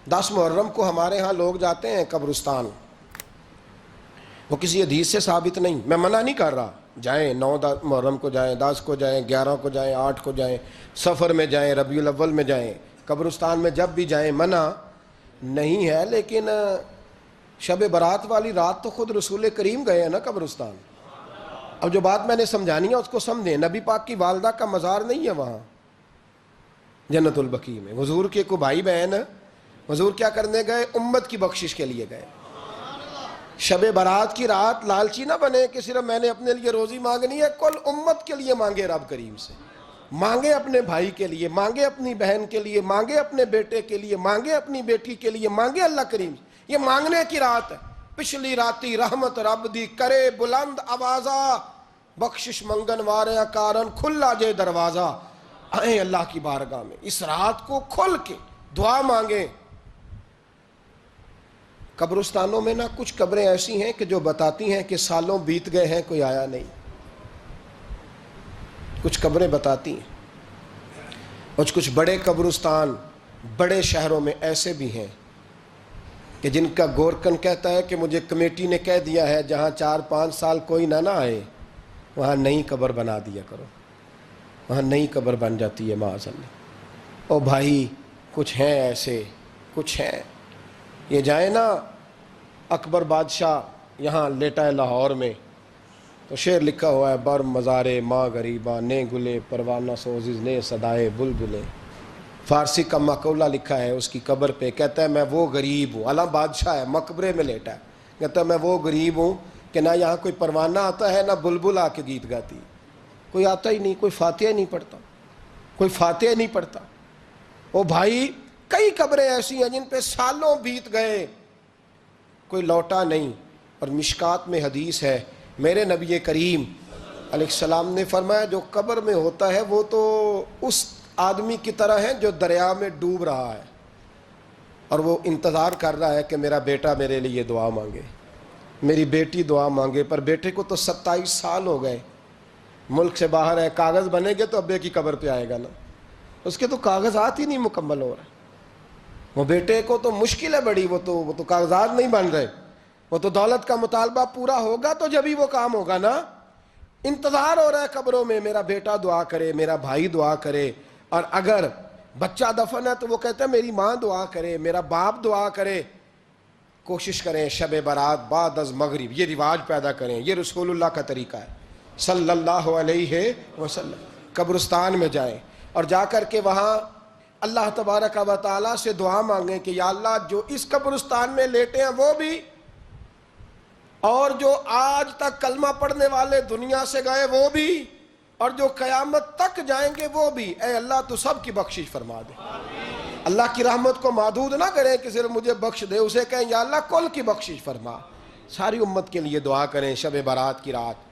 10 محرم کو ہمارے ہاں لوگ جاتے ہیں قبرستان، وہ کسی حدیث سے ثابت نہیں، میں منع نہیں کر رہا، جائیں 9 محرم کو جائیں، 10 کو جائیں، 11 کو جائیں، 8 کو جائیں، سفر میں جائیں، ربیع الاول میں جائیں، قبرستان میں جب بھی جائیں منع نہیں ہے، لیکن شب برات والی رات تو خود رسول کریم گئے ہیں نا قبرستان۔ اب جو بات میں نے سمجھانی ہے اس کو سمجھیں، نبی پاک کی والدہ کا مزار نہیں ہے وہاں جنت البقیع میں، حضور کے کو بھائی بہن، حضور کیا کرنے گئے؟ امت کی بخشش کے لیے گئے۔ شب برات کی رات لالچی نہ بنے کہ صرف میں نے اپنے لیے روزی مانگنی ہے، کل امت کے لیے مانگے، رب کریم سے مانگے، اپنے بھائی کے لیے مانگے، اپنی بہن کے لیے مانگے، اپنے بیٹے کے لیے مانگے، اپنی بیٹی کے لیے مانگے، اللہ کریم سے۔ یہ مانگنے کی رات ہے۔ پچھلی راتی رحمت رب دی کرے بلند آوازہ، بخشش منگن واریاں کارن کھلا جے دروازہ، آئیں اللہ کی بارگاہ میں، اس رات کو کھل کے دعا مانگیں۔ قبرستانوں میں نا کچھ قبریں ایسی ہیں کہ جو بتاتی ہیں کہ سالوں بیت گئے ہیں کوئی آیا نہیں، کچھ قبریں بتاتی ہیں۔ اور کچھ بڑے قبرستان بڑے شہروں میں ایسے بھی ہیں کہ جن کا گورکن کہتا ہے کہ مجھے کمیٹی نے کہہ دیا ہے جہاں 4-5 سال کوئی نہ آئے وہاں نئی قبر بنا دیا کرو، وہاں نئی قبر بن جاتی ہے معاذ اللہ۔ او بھائی کچھ ہیں ایسے، کچھ ہیں، یہ جائیں نا اکبر بادشاہ یہاں لیٹا ہے لاہور میں، تو شعر لکھا ہوا ہے، بر مزارے ماں غریباں نے گلے پروانہ سوزز نے صدائے بلبلے۔ فارسی کا مقولہ لکھا ہے اس کی قبر پہ، کہتا ہے میں وہ غریب ہوں، اعلیٰ بادشاہ ہے مقبرے میں لیٹا ہے، کہتا ہے میں وہ غریب ہوں کہ نہ یہاں کوئی پروانہ آتا ہے نہ بلبل آ کے گیت گاتی، کوئی آتا ہی نہیں، کوئی فاتحہ نہیں پڑھتا، کوئی فاتحہ نہیں پڑھتا۔ او بھائی کئی قبریں ایسی ہیں جن پہ سالوں بیت گئے کوئی لوٹا نہیں۔ اور مشکات میں حدیث ہے، میرے نبی کریم علیہ السلام نے فرمایا جو قبر میں ہوتا ہے وہ تو اس آدمی کی طرح ہے جو دریا میں ڈوب رہا ہے اور وہ انتظار کر رہا ہے کہ میرا بیٹا میرے لیے دعا مانگے، میری بیٹی دعا مانگے، پر بیٹے کو تو 27 سال ہو گئے، ملک سے باہر ہے، کاغذ بنے گے تو ابے کی قبر پہ آئے گا نا، اس کے تو کاغذات ہی نہیں مکمل ہو رہے، وہ بیٹے کو تو مشکل ہے بڑی، وہ تو کاغذات نہیں بن رہے، وہ تو دولت کا مطالبہ پورا ہوگا تو جبھی وہ کام ہوگا نا۔ انتظار ہو رہا ہے قبروں میں میرا بیٹا دعا کرے، میرا بھائی دعا کرے، اور اگر بچہ دفن ہے تو وہ کہتا ہے میری ماں دعا کرے، میرا باپ دعا کرے۔ کوشش کریں شب برات بعد از مغرب یہ رواج پیدا کریں، یہ رسول اللہ کا طریقہ ہے صلی اللہ علیہ وسلم۔ قبرستان میں جائیں اور جا کر کے وہاں اللہ تبارک و تعالیٰ سے دعا مانگیں کہ یا اللہ جو اس قبرستان میں لیٹے ہیں وہ بھی، اور جو آج تک کلمہ پڑھنے والے دنیا سے گئے وہ بھی، اور جو قیامت تک جائیں گے وہ بھی، اے اللہ تو سب کی بخشش فرما دے۔ اللہ کی رحمت کو محدود نہ کریں کہ صرف مجھے بخش دے، اسے کہیں یا اللہ کل کی بخشش فرما۔ ساری امت کے لیے دعا کریں شب برات کی رات۔